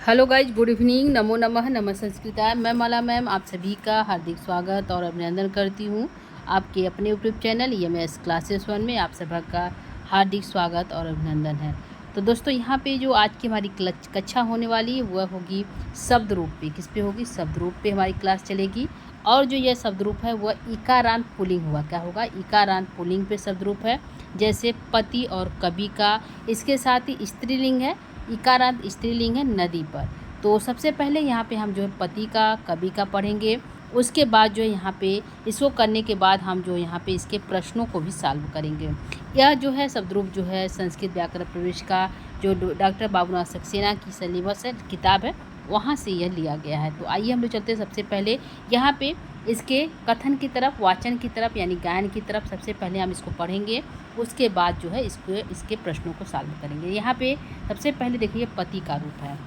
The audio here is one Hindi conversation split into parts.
Hello guys, good evening. नमो नमः, नमः संस्कृताय। मैं माला मैम आप सभी का हार्दिक स्वागत और अभिनंदन करती हूँ आपके अपने यूट्यूब चैनल EMS क्लासेस 1 में। आप सभी का हार्दिक स्वागत और अभिनंदन है। तो दोस्तों, यहाँ पे जो आज की हमारी कक्षा होने वाली है वह होगी शब्द रूप पे। किस पे होगी? शब्द रूप पे हमारी क्लास चलेगी। और जो यह शब्द रूप है वह इकारांत पुल्लिंग हुआ। क्या होगा? इकारांत पुल्लिंग पे शब्द रूप है, जैसे पति और कवि का। इसके साथ ही स्त्रीलिंग है, इकारांत स्त्रीलिंग है नदी पर। तो सबसे पहले यहाँ पे हम जो है पति का, कवि का पढ़ेंगे। उसके बाद जो है यहाँ पे इसको करने के बाद हम जो यहाँ पे इसके प्रश्नों को भी सॉल्व करेंगे। यह जो है शब्दरूप जो है संस्कृत व्याकरण प्रवेश का जो डॉक्टर बाबूनाथ सक्सेना की सिलेबस है, किताब है, वहाँ से यह लिया गया है। तो आइए हम लोग चलते हैं सबसे पहले यहाँ पे इसके कथन की तरफ, वाचन की तरफ, यानी गायन की तरफ। सबसे पहले हम इसको पढ़ेंगे, उसके बाद जो है इसके प्रश्नों को सॉल्व करेंगे। यहाँ पे सबसे पहले देखिए पति का रूप है।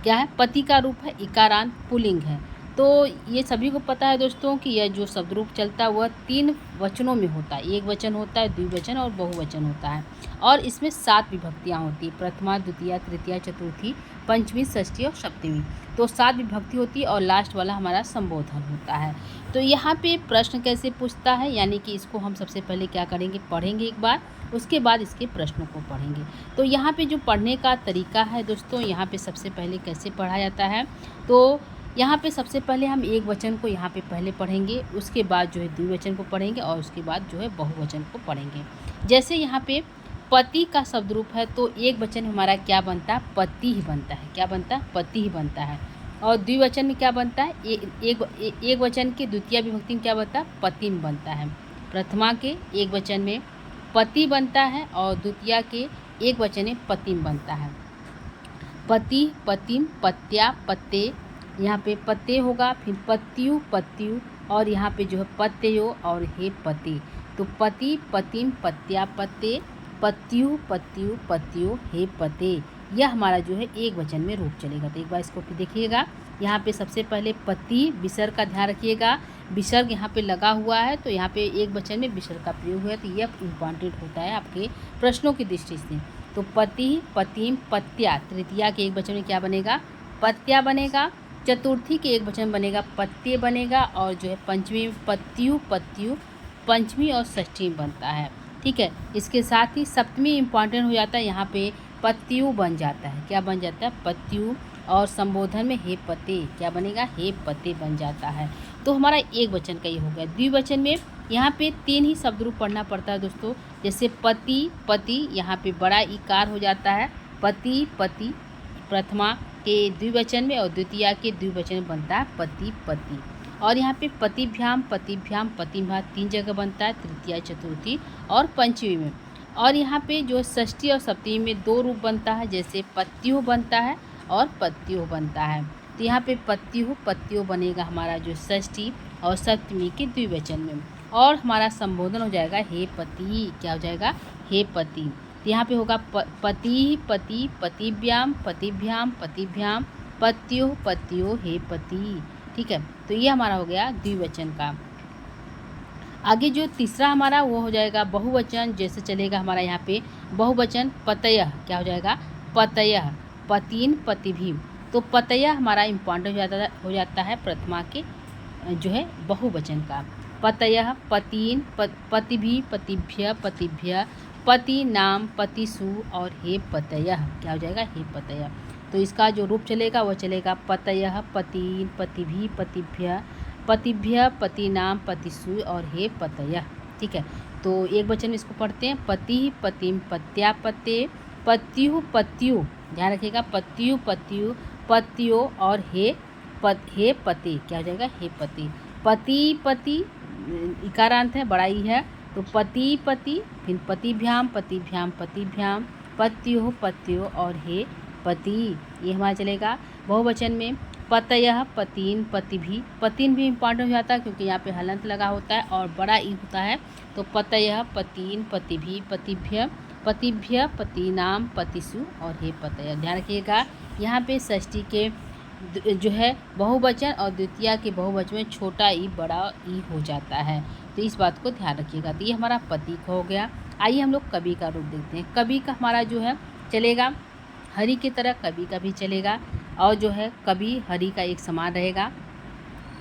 क्या है? पति का रूप है, इकारांत पुल्लिंग है। तो ये सभी को पता है दोस्तों कि यह जो शब्द रूप चलता है वह 3 वचनों में होता है। एक वचन होता है, द्विवचन और बहुवचन होता है। और इसमें 7 विभक्तियाँ होती है, प्रथमा, द्वितीया, तृतीया, चतुर्थी, पंचमी, षष्ठी और सप्तमी। तो 7 विभक्ति होती है और लास्ट वाला हमारा संबोधन होता है। तो यहाँ पे प्रश्न कैसे पूछता है, यानी कि इसको हम सबसे पहले क्या करेंगे, पढ़ेंगे एक बार, उसके बाद इसके प्रश्नों को पढ़ेंगे। तो यहाँ पे जो पढ़ने का तरीका है दोस्तों, यहाँ पे सबसे पहले कैसे पढ़ा जाता है, तो यहाँ पे सबसे पहले हम एक वचन को यहाँ पे पहले पढ़ेंगे, उसके बाद जो है द्विवचन को पढ़ेंगे और उसके बाद जो है बहुवचन को पढ़ेंगे। जैसे यहाँ पे पति का शब्द रूप है तो एक वचन हमारा क्या बनता है? पति ही बनता है। क्या बनता है? पति ही बनता है। और द्विवचन में क्या बनता है? एक वचन के द्वितीय विभक्ति में क्या बनता है? पतिम बनता है। प्रथमा के एक वचन में पति बनता है और द्वितीय के एक वचन में पतिम बनता है। पति, पतिम, पत्या, पत्ते। यहाँ पे पत्ते होगा, फिर पत्यु, पत्यु, और यहाँ पे जो है पत्यो और हे पति। तो पति, पतिम, पत्या, पत्ते, पत्यु, पत्यु, पत्यो, हे पते। यह हमारा जो है एक वचन में रूप चलेगा। तो एक बार इसको देखिएगा। यहाँ पे सबसे पहले पति, विसर्ग का ध्यान रखिएगा। विसर्ग यहाँ पे लगा हुआ है तो यहाँ पे एक वचन में विसर्ग का प्रयोग हुआ है, तो यह इम्पॉर्टेंट होता है आपके प्रश्नों की दृष्टि से। तो पति, पतिम, पत्या, तृतीया के एक वचन में क्या बनेगा? पत्या बनेगा। चतुर्थी के एक वचन बनेगा पत्ते बनेगा। और जो है पंचमी पत्यु, पत्यु, पंचमी और षष्ठी बनता है। ठीक है। इसके साथ ही सप्तमी इम्पॉर्टेंट हो जाता है, यहाँ पे पत्यु बन जाता है। क्या बन जाता है? पत्यु। और संबोधन में हे पते, क्या बनेगा? हे पते बन जाता है। तो हमारा एक वचन का ये हो गया। द्विवचन में यहाँ पे 3 ही शब्द रूप पढ़ना पड़ता है दोस्तों। जैसे पति, पति, यहाँ पे बड़ा इकार हो जाता है। पति, पति, प्रथमा के द्विवचन में और द्वितीया के द्विवचन में बनता है पति, पति। और यहाँ पे पतिभ्याम, पतिभ्याम, पतिभ्या 3 जगह बनता है, तृतीया, चतुर्थी और पंचमी में। और यहाँ पे जो षष्ठी और सप्तमी में 2 रूप बनता है, जैसे पत्यो बनता है और पत्यो बनता है। तो यहाँ पे पत्यो, पत्यो बनेगा हमारा जो षष्ठी और सप्तमी के द्विवचन में। और हमारा संबोधन हो जाएगा हे पति। क्या हो जाएगा? हे पति। तो यहाँ पे होगा पति, पति, पतिभ्याम, पतिभ्याम, पतिभ्याम, पत्यो, पत्यो, हे पति। ठीक है। तो ये हमारा हो गया द्विवचन का। आगे जो तीसरा हमारा वो हो जाएगा बहुवचन। जैसे चलेगा हमारा यहाँ पे बहुवचन पतयः। क्या हो जाएगा? पतयः, पतीन, पतिभी। तो पतयः हमारा इम्पॉर्टेंट हो जाता है प्रथमा के जो है बहुवचन का। पतयः, पतीन, पतिभी, पतिभ्य, पतिभ्य, पति नाम, पतिसु और हे पतयः। क्या हो जाएगा? हे पतयः। तो इसका जो रूप चलेगा वह चलेगा पतयः, पतीन, पतिभी, पतिभ्य, पतिभ्य, पति नाम, पतिसु और हे पतयः। ठीक है। तो एक वचन में इसको पढ़ते हैं पति, पतिम, पत्या, पत्ते, पत्यु, पत्यु, ध्यान रखिएगा, पत्यु, पत्यु, पत्यो और हे पति। क्या हो जाएगा? हे पति। पति, पति इकारांत है, बड़ा ही है, तो पति, पति, फिर पतिभ्याम, पतिभ्याम, पतिभ्याम, पत्यो, पत्यो और हे पति। ये हमारा चलेगा। बहुवचन में पतयः, पतीन, पतिभी। पतीन भी इम्पॉर्टेंट हो जाता है क्योंकि यहाँ पे हलंत लगा होता है और बड़ा ई होता है। तो पतयः, पतीन, पतिभी, पतिभ्य, पतिभ्य, पतिनाम, पतिसु और हे पतयः। ध्यान रखिएगा, यहाँ पे षष्ठी के जो है बहुवचन और द्वितीया के बहुवचन में छोटा ई बड़ा ई हो जाता है, तो इस बात को ध्यान रखिएगा। तो ये हमारा पति का हो गया। आइए हम लोग कवि का रूप देखते हैं। कवि का हमारा जो है चलेगा हरि की तरह कभी का भी चलेगा, और जो है कभी हरि का एक समान रहेगा।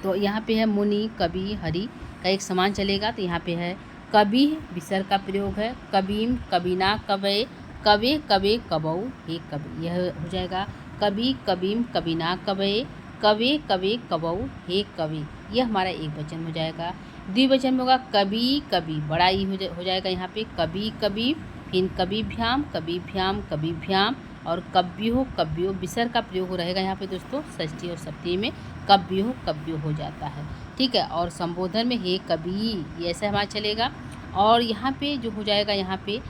तो यहाँ पे है मुनि, कवि, हरि का एक समान चलेगा। तो यहाँ पे है कभी, विसर्ग का प्रयोग है। कबीम, कबीना, कवये, कवे, कवे, कबऊ, हे कवि, यह हो जाएगा कभी, कबीम, कबीना, कवये, कवे, कवे, कबऊ, हे कवि, यह हमारा एक वचन हो जाएगा। द्विवचन में होगा कभी, कभी, बड़ा ई हो जाएगा यहाँ पे कभी, कभी, फिर कभिभ्याम, कभिभ्याम, कभिभ्याम, और कव्यो, कव्यो, विसर्ग का प्रयोग रहेगा यहाँ पे दोस्तों षष्ठी और सप्तमी में, कव्यो, कव्यो हो जाता है। ठीक है, और संबोधन में हे कवि, ये ऐसा हमारा चलेगा। और यहाँ पे जो हो जाएगा, यहाँ पे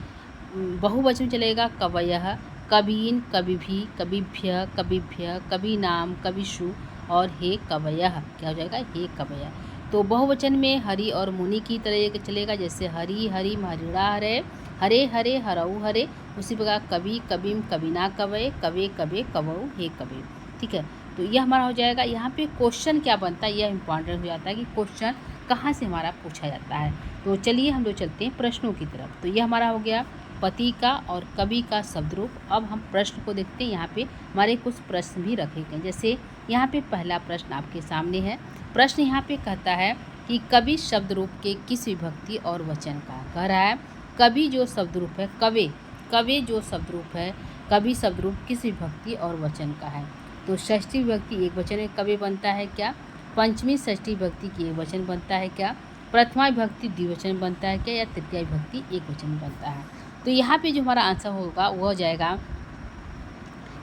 बहुवचन चलेगा कवयः, कवीन, कविभी, कविभ्य, कविभ्य, कवीनाम, कविषु, और हे कवयः, क्या हो जाएगा, हे कवयः। तो बहुवचन में हरि और मुनि की तरह चलेगा, जैसे हरि, हरिम, हरिणा, हरे, हरे, हरे, हरऊ, हरे। उसी प्रकार कवि, कविम, कविना, कवये, कवे, कवे, कवऊ, हे कवे। ठीक है, तो यह हमारा हो जाएगा। यहाँ पे क्वेश्चन क्या बनता है, यह इंपॉर्टेंट हो जाता है कि क्वेश्चन कहाँ से हमारा पूछा जाता है। तो चलिए हम लोग चलते हैं प्रश्नों की तरफ। तो यह हमारा हो गया पति का और कवि का शब्द रूप। अब हम प्रश्न को देखते हैं। यहाँ पे हमारे कुछ प्रश्न भी रखे गए, जैसे यहाँ पे पहला प्रश्न आपके सामने है। प्रश्न यहाँ पे कहता है कि कवि शब्द रूप के किस विभक्ति और वचन का, कह रहा है कवि जो शब्द रूप है, कवे, कवे जो शब्द रूप है, कवि शब्द रूप किस विभक्ति और वचन का है। तो षष्ठी विभक्ति एक वचन में कवि बनता है क्या, पंचमी षष्ठी विभक्ति की एक वचन बनता है क्या, प्रथमा विभक्ति द्विवचन बनता है क्या, या तृतीय विभक्ति एक वचन बनता है। तो यहाँ पे जो हमारा आंसर होगा वो हो जाएगा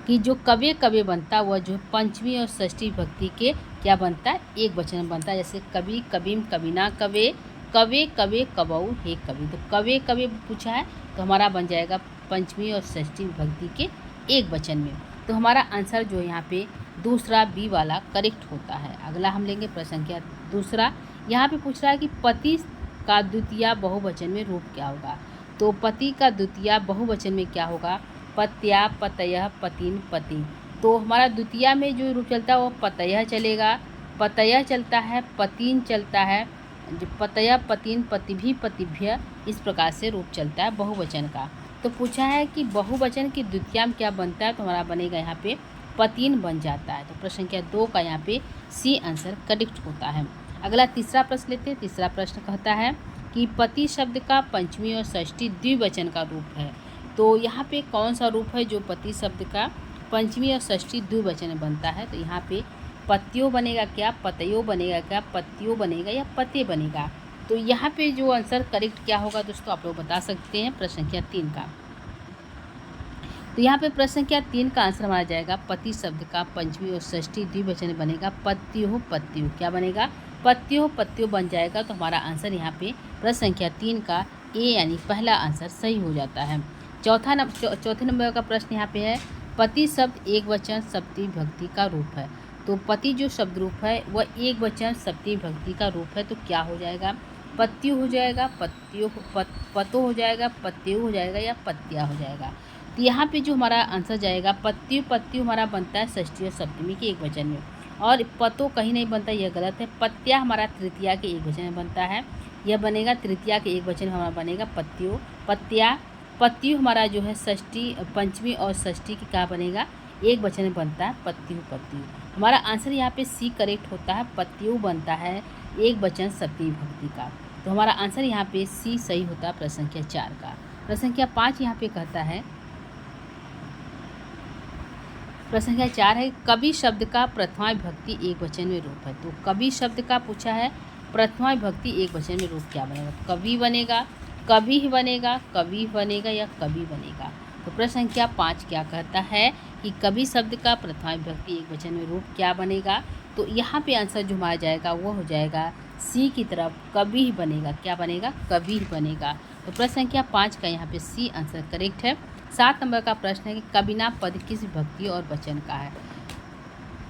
कि जो कवे कवे बनता है वह जो पंचमी और षष्ठी विभक्ति के क्या बनता है, एक वचन बनता है। जैसे कवि, कवीम, कवीना, कवे, कवे, कवे, कबऊ, हे कवि। तो कवे कवे पूछा है तो हमारा बन जाएगा पंचमी और षष्ठी विभक्ति के एक वचन में। तो हमारा आंसर जो यहाँ पे दूसरा बी वाला करेक्ट होता है। अगला हम लेंगे प्रश्न संख्या दूसरा। यहाँ पे पूछ रहा है कि पति का द्वितीय बहुवचन में रूप क्या होगा। तो पति का द्वितीय बहुवचन में क्या होगा, पत्या, पतयः, पतिन, पति। तो हमारा द्वितीय में जो रूप चलता है वो पतयः चलेगा, पतयः चलता है, पतिन चलता है, पतयः, पतिन, पतिभी, पतिभ्य, इस प्रकार से रूप चलता है बहुवचन का। तो पूछा है कि बहुवचन की द्वितीय में क्या बनता है, तो हमारा बनेगा यहाँ पे पतिन बन जाता है। तो प्रश्न संख्या 2 का यहाँ पे सी आंसर करेक्ट होता है। अगला तीसरा प्रश्न लेते हैं। तीसरा प्रश्न कहता है कि पति शब्द का पंचमी और षष्ठी द्विवचन का रूप है। तो यहाँ पे कौन सा रूप है जो पति शब्द का पंचमी और षष्ठी द्विवचन में बनता है। तो यहाँ पे पत्तियों बनेगा क्या, पतयो बनेगा क्या, पत्तियों बनेगा या पते बनेगा। तो यहाँ पे जो आंसर करेक्ट क्या होगा दोस्तों आप लोग बता सकते हैं। प्रश्न संख्या 3 का, तो यहाँ पे प्रश्न संख्या 3 का आंसर हमारा जाएगा पति शब्द का पंचमी और षष्ठी द्विवचन बनेगा पत्तियों, पत्तियों, क्या बनेगा, पत्तियों, पत्तियों बन जाएगा। तो हमारा आंसर यहाँ पे प्रश्न संख्या 3 का ए यानी पहला आंसर सही हो जाता है। चौथे नंबर का प्रश्न यहाँ पे है पति शब्द एक वचन सप्तमी विभक्ति का रूप है। तो पति जो शब्द रूप है वह एक वचन सप्तमी विभक्ति का रूप है। तो क्या हो जाएगा, पत्तियों हो जाएगा, पत्तियों, पतो हो जाएगा, पत्तियों हो जाएगा, या पत्तियाँ हो जाएगा। तो यहाँ पे जो हमारा आंसर जाएगा पत्तियों, पत्तियों हमारा बनता है षष्ठी और सप्तमी के एक वचन में, और पतो कहीं नहीं बनता, यह गलत है। पत्तिया हमारा तृतीया के एक वचन में बनता है, यह बनेगा तृतीया के एक वचन में हमारा बनेगा पत्तियों, पत्तिया। पत्तियों हमारा जो है षष्ठी, पंचमी और षष्ठी की क्या बनेगा, एक वचन में बनता है पत्तियों, पत्तियों। हमारा आंसर यहाँ पे सी करेक्ट होता है, पत्तियों बनता है एक वचन सप्तमी विभक्ति का। तो हमारा आंसर यहाँ पे सी सही होता है प्रश्न संख्या 4 का। प्रश्न संख्या 5 यहाँ पे कहता है, प्रश्न संख्या 4 है कवि शब्द का प्रथमा विभक्ति एक वचन में रूप है। तो कवि शब्द का पूछा है प्रथमा विभक्ति एक वचन में रूप क्या बनेगा, कवि बनेगा, कवि बनेगा, कवि बनेगा, या कवि बनेगा। तो प्रश्न संख्या 5 क्या कहता है कि कवि शब्द का प्रथमा विभक्ति एक वचन में रूप क्या बनेगा। तो यहाँ पे आंसर जो हमारा जाएगा वो हो जाएगा सी की तरफ, कवि बनेगा, क्या बनेगा, कवि बनेगा। तो प्रश्न संख्या 5 का यहाँ पे सी आंसर करेक्ट है। 7 नंबर का प्रश्न है कि कविना पद किस विभक्ति और वचन का है।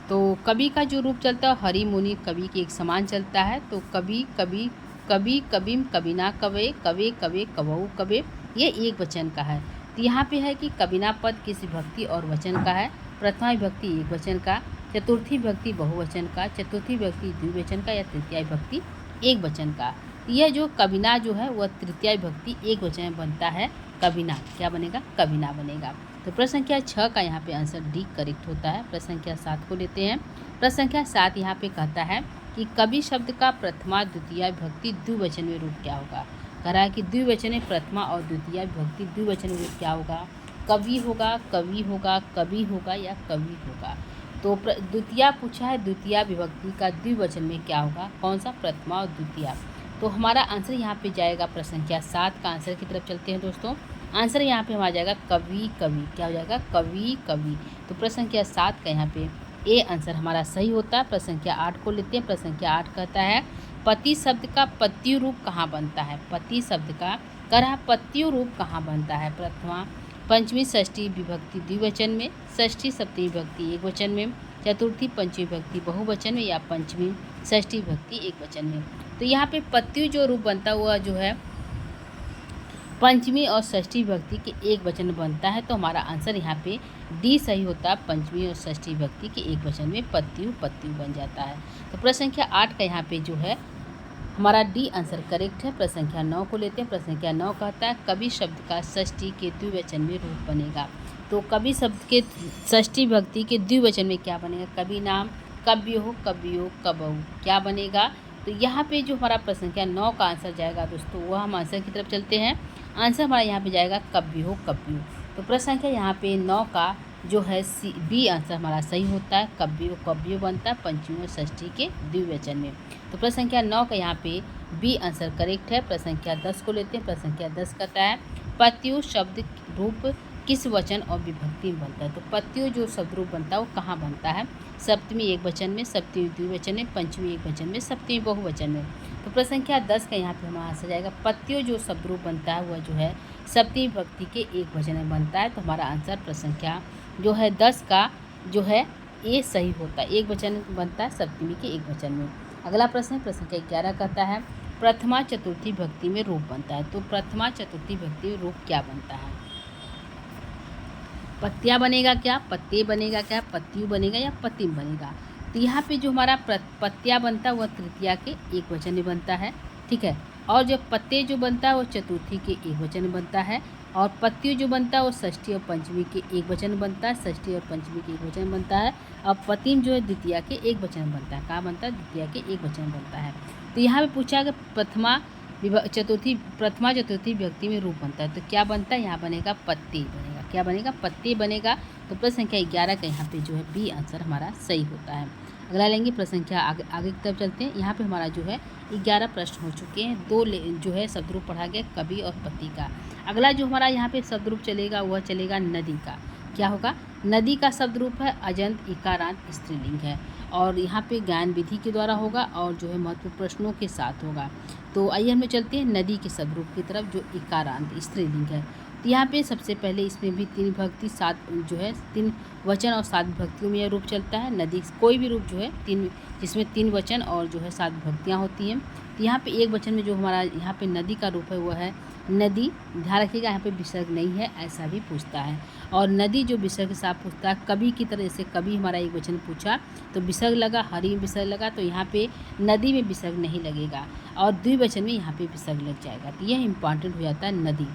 तो कवि का जो रूप चलता है हरि, मुनि, कवि के एक समान चलता है। तो कवि, कवि, कवि, कविम, कविना, कवे, कवे, कवे, कवऊ, कवे, ये एक वचन का है। तो यहाँ पे है कि कविना पद किस विभक्ति और वचन का है, प्रथमा विभक्ति एक वचन का, चतुर्थी विभक्ति बहुवचन का, चतुर्थी विभक्ति द्विवचन का, या तृतीय विभक्ति एक वचन का। यह जो कविना जो है वह तृतीय विभक्ति एक वचन में बनता है, कविना, क्या बनेगा, कविना बनेगा। तो प्रश्न संख्या 6 का यहाँ पे आंसर डी करेक्ट होता है। प्रश्न संख्या 7 को लेते हैं। प्रश्न संख्या 7 यहाँ पे कहता है कि कवि शब्द का प्रथमा द्वितीया विभक्ति द्विवचन में रूप क्या होगा। कह रहा है कि द्विवचन में प्रथमा और द्वितीया विभक्ति द्विवचन में रूप क्या होगा। कवि होगा, कवि होगा, कवि होगा या कवि होगा। तो द्वितीया पूछा है, द्वितीया विभक्ति का द्विवचन में क्या होगा, कौन सा, प्रथमा और द्वितीया। तो हमारा आंसर यहाँ पे जाएगा प्रश्न संख्या 7 का आंसर की तरफ चलते हैं दोस्तों। आंसर यहाँ पे हमारा जाएगा कवि कवि, क्या हो जाएगा, कवि कवि। तो प्रश्न संख्या 7 का यहाँ पे ए आंसर हमारा सही होता है। प्रश्न संख्या 8 को लेते हैं। प्रश्न संख्या 8 कहता है पति शब्द का पत्यु रूप कहाँ बनता है। पति शब्द का कह रहा पत्यु रूप कहाँ बनता है। प्रथमा पंचमी षष्ठी विभक्ति द्विवचन में, षष्ठी सप्तमी विभक्ति एक वचन में, चतुर्थी पंचमी विभक्ति बहुवचन में या पंचमी षष्ठी विभक्ति एक वचन में। तो यहाँ पे पत्यु जो रूप बनता हुआ जो है पंचमी और षष्ठी विभक्ति के एक वचन में बनता है। तो हमारा आंसर यहाँ पे डी सही होता है। पंचमी और षष्ठी विभक्ति के एक वचन में पत्यु पत्यु बन जाता है। तो प्रश्न संख्या 8 का यहाँ पे जो है हमारा डी आंसर करेक्ट है। प्रश्न संख्या 9 को लेते हैं। प्रश्न संख्या 9 कहता है कवि शब्द का षष्ठी के द्विवचन में रूप बनेगा। तो कवि शब्द के षष्ठी विभक्ति के द्विवचन में क्या बनेगा। कवि नाम, कव्यो, कव्यो, कबऊ, क्या बनेगा। तो यहाँ पे जो हमारा प्रश्न संख्या 9 का आंसर जाएगा दोस्तों, वह हम आंसर की तरफ चलते हैं। आंसर हमारा यहाँ पे जाएगा कव्यो, कव्यो। तो प्रश्न संख्या यहाँ पे 9 का जो है बी आंसर हमारा सही होता है। कव्यो कव्यो बनता है पंचमी और षष्ठी के द्विवचन में। तो प्रश्न संख्या 9 का यहाँ पे बी आंसर करेक्ट है। प्रश्न संख्या 10 को लेते हैं। प्रश्न संख्या 10 कहता है पत्यु शब्द रूप किस वचन और विभक्ति में बनता है। तो पत्यु जो शब्द रूप बनता है वो कहाँ बनता है। सप्तमी एक वचन में, सप्तमी द्विवचन में, पंचमी एक वचन में, सप्तमी बहुवचन में। तो प्रश्न संख्या 10 का यहाँ पे हमारा आंसर जाएगा पत्यु जो शब्द रूप बनता है वह जो है सप्तमी विभक्ति के एक वचन में बनता है। तो हमारा आंसर प्रश्न संख्या जो है 10 का जो है ए सही होता है। एक वचन बनता है सप्तमी के एक वचन में। अगला प्रश्न है प्रश्न संख्या 11 कहता है प्रथमा चतुर्थी विभक्ति में रूप बनता है। तो प्रथमा चतुर्थी विभक्ति में रूप क्या बनता है। पत्तिया बनेगा क्या, पत्ते बनेगा क्या, पत्तियों बनेगा या पतिम बनेगा। तो यहाँ पे जो हमारा पत्तिया बनता है वह तृतीया के एक वचन में बनता है, ठीक है। और जो पत्ते जो बनता है वो चतुर्थी के एक वचन में बनता है। और पत्तियों जो बनता है वो षष्ठी और पंचमी के एक वचन में बनता है, षष्ठी और पंचमी के एक वचन में बनता है। और पतिम जो है द्वितीया के एक वचन में बनता है। कहाँ बनता है, द्वितीया के एक वचन में बनता है। तो यहाँ पे पूछा कि प्रथमा चतुर्थी विभक्ति में रूप बनता है। तो क्या बनता है, यहाँ बनेगा पत्ते बनेगा, क्या बनेगा, पत्ते बनेगा। तो प्रश्न संख्या 11 का यहाँ पे जो है बी आंसर हमारा सही होता है। अगला लेंगे प्रश्न संख्या आगे की तरफ चलते हैं। यहाँ पे हमारा जो है 11 प्रश्न हो चुके हैं। दो जो है शब्द रूप पढ़ा गया कवि और पति का। अगला जो हमारा यहाँ पे शब्द रूप चलेगा वह चलेगा नदी का। क्या होगा, नदी का शब्द रूप है अजंत इकारांत स्त्रीलिंग है। और यहाँ पे ज्ञान विधि के द्वारा होगा और जो है महत्वपूर्ण प्रश्नों के साथ होगा। तो आइए हम चलते हैं नदी के शब्द रूप की तरफ जो इकारांत स्त्रीलिंग है। तो यहाँ पे सबसे पहले इसमें भी 3 विभक्ति 7 जो है 3 वचन और 7 विभक्तियों में यह रूप चलता है। नदी कोई भी रूप जो है 3 जिसमें 3 वचन और जो है 7 विभक्तियाँ होती हैं। तो यहाँ पे एक वचन में जो हमारा यहाँ पे नदी का रूप है वह है नदी। ध्यान रखिएगा यहाँ पे विसर्ग नहीं है, ऐसा भी पूछता है। और नदी जो विसर्ग के साथ पूछता है, कवि की तरह जैसे कवि हमारा एक वचन पूछा तो विसर्ग लगा, हरि में विसर्ग लगा, तो यहाँ पे नदी में विसर्ग नहीं लगेगा और द्विवचन में यहाँ पे विसर्ग लग जाएगा। तो यह इंपॉर्टेंट हो जाता है नदी।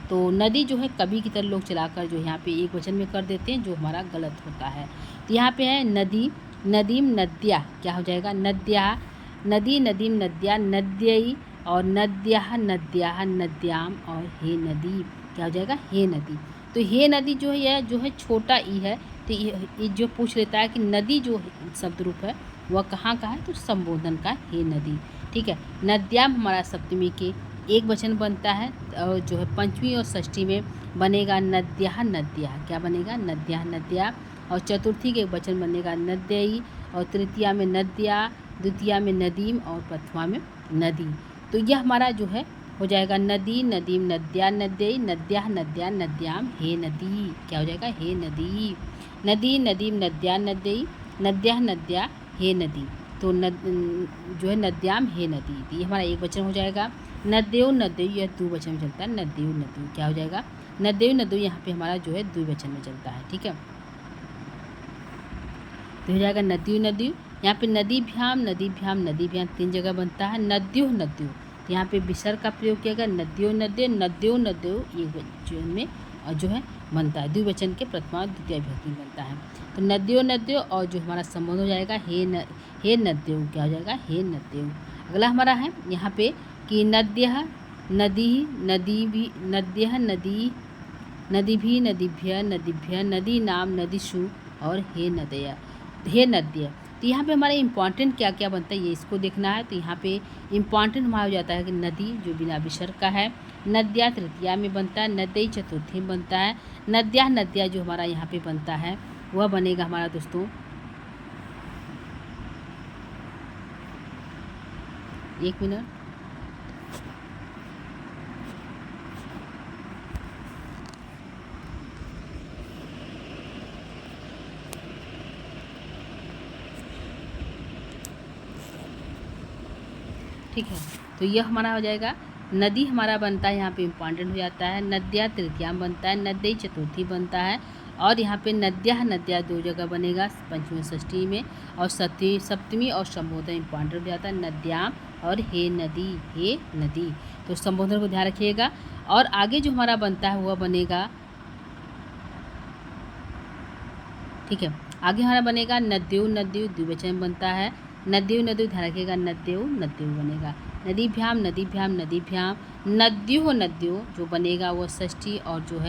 तो नदी जो है कवि की तरह लोग चलाकर जो यहाँ पे एक वचन में कर देते हैं, जो हमारा गलत होता है। तो यहाँ पे है नदी, नदीम, नद्या, क्या हो जाएगा, नद्या, नदी, नदीम, नद्या, नद्यई, और नद्या, नद्या, नद्याम, और हे नदी, क्या हो जाएगा, हे नदी। तो हे नदी जो है यह जो है छोटा ई है। तो ये जो पूछ लेता है कि नदी जो शब्द रूप है वह कहाँ का है, तो संबोधन का हे नदी, ठीक है। नद्याम हमारा सप्तमी के एक वचन बनता है और जो है पंचमी और षष्ठी में बनेगा नद्या, नद्या, क्या बनेगा, नद्या, नद्या। और चतुर्थी के वचन बनेगा नद्यई, और तृतीया में नद्या, द्वितीया में नदीम, और प्रथमा में नदी। तो यह हमारा जो है हो जाएगा नदी, नदीम, नद्या, नद्यई, नद्या, नद्या, नद्याम, हे नदी, क्या हो जाएगा, हे नदी। नदी, नदीम, नद्या, नद्यई, नद्या, नद्या, हे नदी। तो जो है नद्याम, हे नदी, तो ये हमारा एक वचन हो जाएगा। नद्यो, नद्यो, यह द्विवचन में चलता है। नद्यो, नद्यो, क्या हो जाएगा, नद्यो, नद्यो, यहाँ पे हमारा जो है द्विवचन में चलता है, ठीक है। तो हो जाएगा नद्यो, नद्यो, यहाँ पे नदीभ्याम, नदीभ्याम, नदीभ्याम 3 जगह बनता है। नद्यो, नद्यो, तो यहाँ पे विसर्ग का प्रयोग किया गया, नद्यो, नद्यो, नद्यो, नद्यो, ये वचन में, और जो है बनता है, द्विवचन के प्रथमा और द्वितीय विभक्ति में बनता है। तो नद्यो नद्यो और जो हमारा संबंध हो जाएगा हे नद्यो, क्या हो जाएगा हे नद्यो। अगला हमारा है यहाँ पे कि नद्यः नदी नदी भी नद्यः नदी नदी भी नदीभ्य नदी नाम नदीषु और हे नदय हे नद्य। तो यहाँ पे हमारे इम्पॉर्टेंट क्या क्या बनता है ये इसको देखना है। तो यहाँ पे इम्पॉर्टेंट हमारा हो जाता है कि नदी जो बिना विसर्ग का है, नद्या तृतीया में बनता है, नदई चतुर्थी में बनता है, नद्या नद्या जो हमारा यहाँ पे बनता है वह बनेगा हमारा दोस्तों, एक मिनट, ठीक है। तो यह हमारा हो जाएगा नदी हमारा बनता है, यहाँ पे इम्पॉर्टेंट हो जाता है, नद्या तृतीया में बनता है, नदई चतुर्थी बनता है, और यहाँ पे नद्या नद्या दो जगह बनेगा, पंचमी षष्ठी में, और सप्तमी और संबोधन इम्पॉर्टेंट हो जाता है, नद्याम और हे नदी। तो संबोधन को ध्यान रखिएगा। और आगे जो हमारा बनता है वह बनेगा, ठीक है, आगे हमारा बनेगा नद्यो नद्यो द्विवचन बनता है, नद्यो नद्यो ध्यान रखिएगा, नद्यो बनेगा, नदीभ्याम नद्यो जो बनेगा वो षष्ठी और जो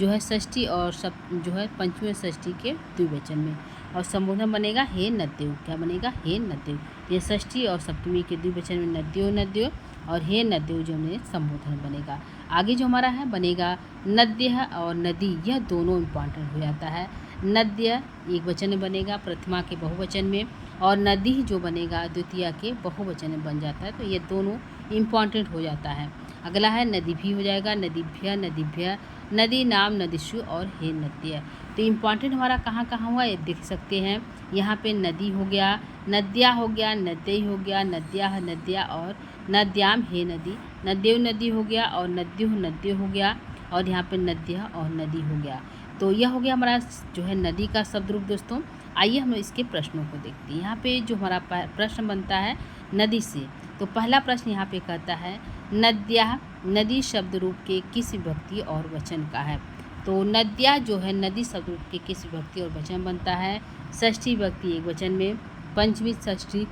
है षष्ठी और जो है पंचमी षष्ठी के द्विवचन में, और संबोधन बनेगा हे नद्यो, क्या बनेगा हे नद्यो। ये षष्ठी और सप्तमी के द्विवचन में नद्यो और हे नद्यो जो में संबोधन बनेगा। आगे जो हमारा है बनेगा नद्य और नदी, यह दोनों इम्पॉर्टेंट हो जाता है। नद्य एक वचन में बनेगा प्रथमा के बहुवचन में, और नदी जो बनेगा द्वितीय के बहुवचन में बन जाता है। तो ये दोनों इम्पॉर्टेंट हो जाता है। अगला है नदी भी हो जाएगा, नदीभ्य नदी नाम नदीषु और हे नद्य। तो इम्पॉर्टेंट हमारा कहाँ कहाँ हुआ ये देख सकते हैं। यहाँ पे नदी हो गया, नद्या हो गया, नद्य हो गया, नद्या और नद्याम हे नदी, नदी हो गया और नद्यो हो गया, और यहाँ पे नद्या और नदी हो गया। तो यह हो गया हमारा जो है नदी का शब्द रूप दोस्तों। आइए हम इसके प्रश्नों को देखते हैं। यहाँ पे जो हमारा प्रश्न बनता है नदी से, तो पहला प्रश्न यहाँ पे कहता है नद्या नदी शब्द रूप के किस विभक्ति और वचन का है। तो नद्या जो है नदी शब्द रूप के किस विभक्ति और वचन बनता है, षष्ठी विभक्ति एक वचन में, पंचमी षष्ठी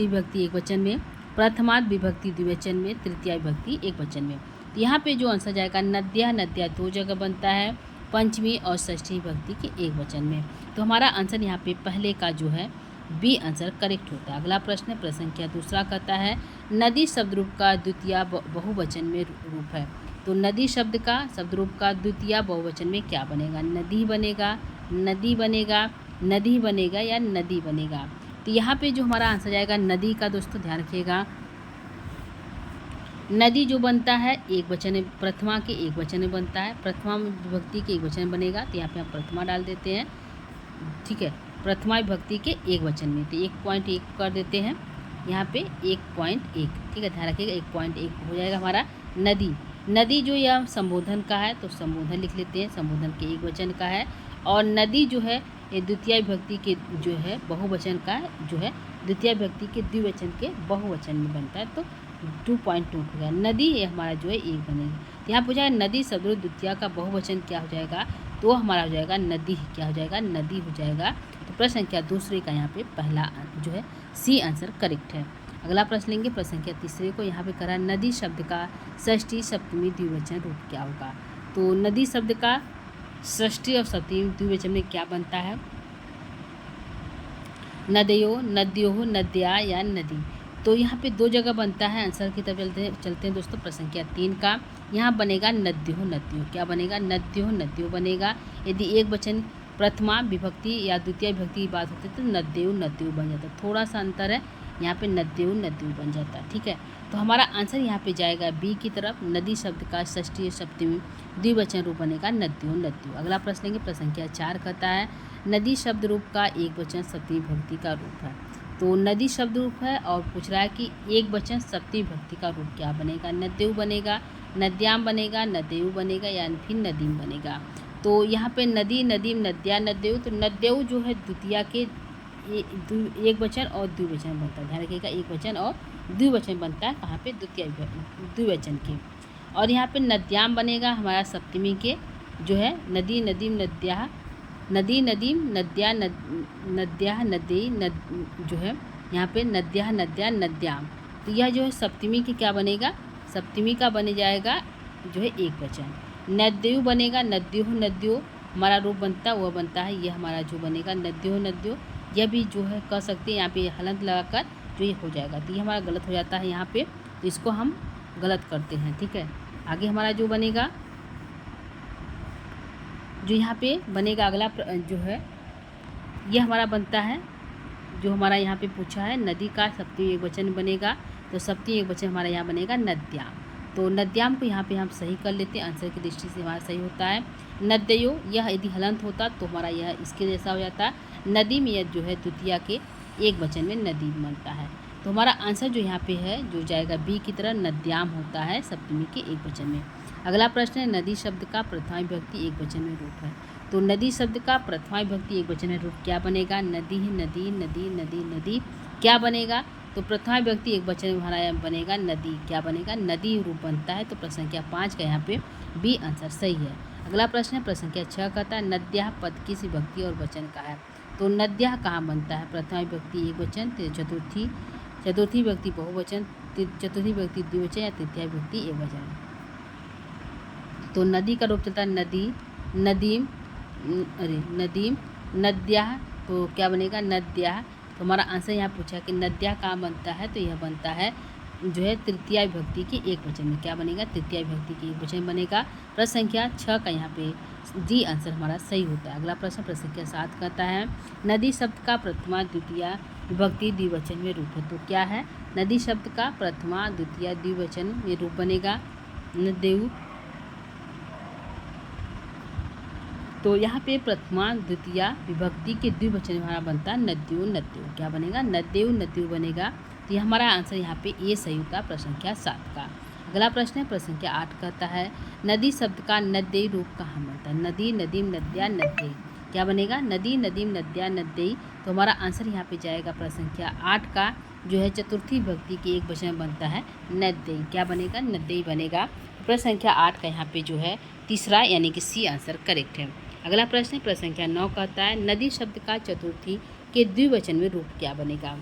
विभक्ति एक वचन में, प्रथमाद विभक्ति द्विवचन में, तृतीया विभक्ति एक वचन में। तो यहाँ पे जो आंसर जाएगा नद्या दो जगह बनता है, पंचमी और षष्ठी विभक्ति के एक वचन में। तो हमारा आंसर यहाँ पे पहले का जो है बी आंसर करेक्ट होता है। अगला प्रश्न संख्या दूसरा कहता है नदी शब्द रूप का द्वितीय बहुवचन में रूप है। तो नदी शब्द का शब्द रूप का द्वितीय बहुवचन में क्या बनेगा, नदी बनेगा, नदी बनेगा या नदी बनेगा। तो यहाँ पे जो हमारा आंसर जाएगा नदी का दोस्तों ध्यान रखिएगा, नदी जो बनता है एक वचन प्रथमा के एक वचन में बनता है, प्रथमा विभक्ति के एक वचन में बनेगा। तो यहाँ पे हम प्रथमा डाल देते हैं, ठीक है, प्रथमा विभक्ति के एक वचन में। तो 1.1 कर देते हैं यहाँ पे 1.1, ठीक है, ध्यान रखिएगा 1.1 हो जाएगा हमारा नदी जो यह संबोधन का है तो संबोधन लिख लेते हैं, संबोधन के एक वचन का है। और नदी जो है ये द्वितीय विभक्ति के जो है बहुवचन का जो है द्वितीय विभक्ति के द्विवचन के बहुवचन में बनता है। तो 2.2 हो गया, नदी ये हमारा जो है एक बनेगा। तो यहाँ पूछा है नदी शब्द द्वितीय का बहुवचन क्या हो जाएगा, तो हमारा हो जाएगा नदी, क्या हो जाएगा नदी हो जाएगा। तो प्रश्न संख्या दूसरे का यहाँ पे पहला जो है सी आंसर करेक्ट है। अगला प्रश्न लेंगे प्रश्न संख्या तीसरे को। यहाँ पे करा नदी शब्द का षष्ठी सप्तमी द्विवचन रूप क्या होगा। तो नदी शब्द का षष्ठी और सप्तमी द्विवचन में क्या बनता है, नद्यो नद्या या नदी। तो यहाँ पे दो जगह बनता है, आंसर की तरफ चलते हैं दोस्तों। प्रश्न संख्या 3 का यहाँ बनेगा नद्यो, क्या बनेगा नद्यो बनेगा। यदि एक वचन प्रथमा विभक्ति या द्वितीय विभक्ति की बात होती है तो नद्यो बन जाता है, थोड़ा सा अंतर है, यहाँ पे नद्यो बन जाता है, ठीक है। तो हमारा आंसर यहाँ पे जाएगा बी की तरफ, नदी शब्द का षष्ठी और सप्तमी द्विवचन रूप बनेगा नद्यो। अगला प्रश्न लेंगे प्रश्न संख्या 4 कहता है नदी शब्द रूप का एक वचन सप्तमी विभक्ति का रूप है। तो नदी शब्द रूप है और पूछ रहा है कि एक वचन सप्तमी विभक्ति का रूप क्या बनेगा, नद्यो बनेगा, नद्याम बनेगा, नदेयु बनेगा या फिर नदीम बनेगा। तो यहाँ पे नदी नदीम नद्या नद्यो, तो नद्यो जो है द्वितीय के एक वचन और द्विवचन बनता है। ध्यान रखिएगा, एक वचन और द्विवचन बनता है कहाँ पे, द्विवचन के। और यहाँ पे नद्याम बनेगा हमारा सप्तमी के जो है नदी नदीम नद्या, नदी नदीम नद्या नद्या नदी जो है यहाँ पे नद्या नद्या नद्याम। तो यह जो है सप्तमी की क्या बनेगा, सप्तमी का बन जाएगा जो है एक वचन। नद्यु बनेगा, नद्यो नद्यो हमारा रूप बनता है, वह बनता है, यह हमारा जो बनेगा नद्यो नद्यो। यह भी जो है कह सकते हैं यहाँ पे हलंत लगाकर जो ये हो जाएगा, तो ये हमारा गलत हो जाता है यहाँ पे, तो इसको हम गलत करते हैं। ठीक है, आगे हमारा जो बनेगा, जो यहाँ पे बनेगा अगला जो है यह हमारा बनता है, जो हमारा यहाँ पे पूछा है नदी का सप्तमी एक वचन बनेगा, तो सप्तमी एक वचन हमारा यहाँ बनेगा नद्याम। तो नद्याम को यहाँ पे हम सही कर लेते हैं, आंसर की दृष्टि से हमारा सही होता है नद्यो। यह यदि हलंत होता तो हमारा यह इसके जैसा हो जाता है। नदी में यह जो है द्वितीया के एक वचन में नदी बनता है, तो हमारा आंसर जो यहाँ पे है जो जाएगा बी की तरह, नद्याम होता है सप्तमी के एक वचन में। अगला प्रश्न है नदी शब्द का प्रथमा विभक्ति एक वचन में रूप है। तो नदी शब्द का प्रथमा विभक्ति एक वचन में रूप क्या बनेगा, नदी नदी नदी नदी नदी क्या बनेगा, तो प्रथमा विभक्ति एक वचन में हमारा बनेगा नदी, क्या बनेगा, नदी रूप बनता है। तो प्रश्न संख्या 5 का यहाँ पे बी आंसर सही है। अगला प्रश्न है प्रश्न संख्या 6 कहता है नद्या पद किस विभक्ति और वचन का है। तो नद्या कहाँ बनता है, प्रथमा विभक्ति एक वचन, चतुर्थी विभक्ति बहुवचन, चतुर्थी विभक्ति द्विवचन या तृतीय विभक्ति एक वचन। तो नदी का रूप चलता है नदी नदीम, नदीम नद्या, तो क्या बनेगा नद्या। तो हमारा आंसर यहाँ पूछा कि नद्या कहाँ बनता है, तो यह बनता है जो है तृतीय विभक्ति के एक वचन में, क्या बनेगा, तृतीय विभक्ति के एक वचन बनेगा। प्रश्न संख्या 6 का यहाँ पे डी आंसर हमारा सही होता है। अगला प्रश्न प्रश्न संख्या 7 कहता है नदी शब्द का प्रथमा द्वितीय विभक्ति द्विवचन में रूप है। तो क्या है, नदी शब्द का प्रथमा द्वितीय द्विवचन में रूप बनेगा नद्यु। तो यहाँ पे प्रथमा द्वितीय विभक्ति के द्विवचन हमारा बनता है नद्यो नद्यो, क्या बनेगा, नद्यो नद्यो बनेगा। तो यह हमारा आंसर यहाँ पे ये सही होता है प्रश्न संख्या 7 का। अगला प्रश्न है प्रश्न संख्या 8 कहता है नदी शब्द का नद्यई रूप कहाँ बनता है, नदी नदीम नद्या नद्यई, क्या बनेगा, नदी नदीम नद्या नद्यई। तो हमारा आंसर यहाँ पे जाएगा प्रश्न संख्या 8 का जो है चतुर्थी विभक्ति के एक वचन बनता है नद्यई, क्या बनेगा, नद्यई बनेगा। प्रश्न संख्या 8 का यहाँ पे जो है तीसरा यानी कि सी आंसर करेक्ट है। अगला प्रश्न है प्रश्न संख्या 9 कहता है नदी शब्द का चतुर्थी के द्विवचन में रूप क्या बनेगा।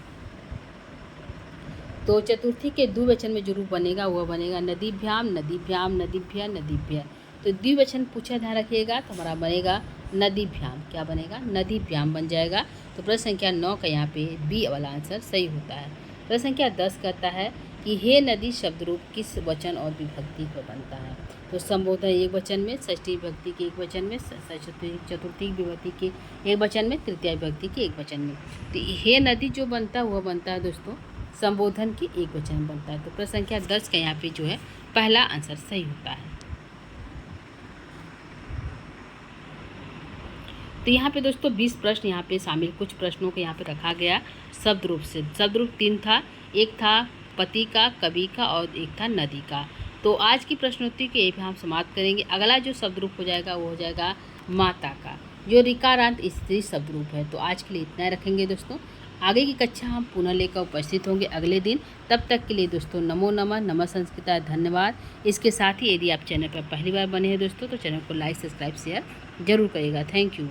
तो चतुर्थी के द्विवचन में जो रूप बनेगा वह बनेगा नदीभ्याम नदीभ्याम नदीभ्य नदीभ्य। तो द्विवचन पूछा, ध्यान रखिएगा, तो हमारा बनेगा नदीभ्याम, क्या बनेगा, नदीभ्याम बन जाएगा। तो प्रश्न संख्या 9 का यहाँ पे बी वाला आंसर सही होता है। प्रश्न संख्या 10 कहता है कि हे नदी शब्द रूप किस वचन और विभक्ति पर बनता है। तो संबोधन एक वचन में, षष्ठी विभक्ति के एक वचन में, चतुर्थी विभक्ति के एक वचन में, तृतीय विभक्ति के एक वचन में। तो हे नदी जो बनता है वह बनता है दोस्तों संबोधन की एक वचन बनता है। तो प्रश्न संख्या 10 का यहाँ पे जो है पहला आंसर सही होता है। तो यहाँ पे दोस्तों 20 प्रश्न यहाँ पे शामिल, कुछ प्रश्नों को यहाँ पे रखा गया शब्द रूप से। शब्द रूप 3 था, एक था पति का, कवि का और एक था नदी का। तो आज की प्रश्नोत्तरी के यही पे हम समाप्त करेंगे। अगला जो शब्द रूप हो जाएगा वो हो जाएगा माता का, जो ऋकारांत स्त्री शब्द रूप है। तो आज के लिए इतना ही रखेंगे दोस्तों, आगे की कक्षा हम पुनः लेकर उपस्थित होंगे अगले दिन। तब तक के लिए दोस्तों नमो नमः, नमः संस्कृता, धन्यवाद। इसके साथ ही यदि आप चैनल पर पहली बार बने हैं दोस्तों तो चैनल को लाइक सब्सक्राइब शेयर जरूर करिएगा। Thank you.